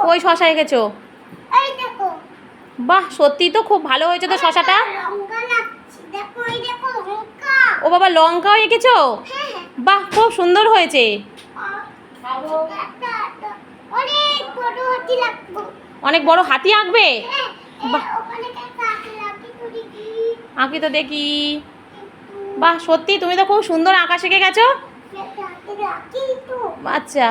ওই শশা এঁকেছো? বাহ, সত্যি তো খুব ভালো হয়েছে তো শশাটা। ও বাবা, লঙ্কাও এঁকেছো? বাহ, খুব সুন্দর হয়েছে। অনেক বড় হাতি আঁকবে? বাহ, আঁকি তো দেখি। বাহ, সত্যি তুমি তো খুব সুন্দর আঁকা শিখে গেছো। আচ্ছা,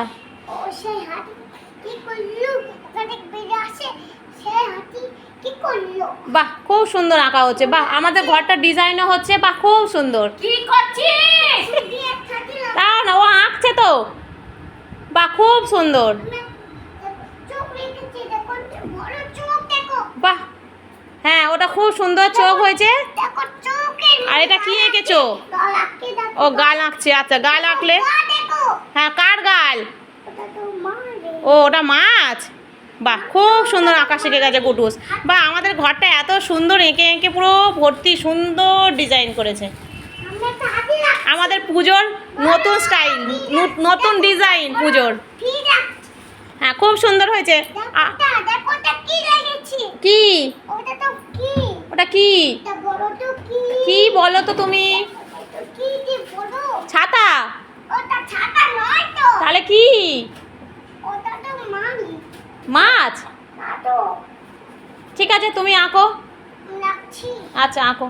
বাহ, খুব সুন্দর আঁকা হচ্ছে। বাহ, আমাদের ঘরটা ডিজাইনও হচ্ছে। বাহ, খুব সুন্দর। কি করছিস? দাও না, ও আঁকছে তো। বাহ, খুব সুন্দর। বাহ, হ্যাঁ, ওটা খুব সুন্দর চোখ হয়েছে। আর এটা কি এঁকেছো? ও গাল আঁকছে। আচ্ছা, গাল আঁকলে? হ্যাঁ, কার গাল? ও, ওটা মাছ। বাহ, খুব সুন্দর আঁকা শিখে গেছে কুটুস। বাহ, আমাদের ঘরটা এত সুন্দর এঁকে এঁকে পুরো ভর্তি সুন্দর ডিজাইন করেছে। আমাদের পুজোর নতুন স্টাইল, নতুন ডিজাইন পুজোর। হ্যাঁ, খুব সুন্দর হয়েছে। কি ওটা? কি কি বলো তো তুমি? ছাতা? তাহলে কি? মাছ? ঠিক আছে, তুমি আঁকো। আচ্ছা, আঁকো।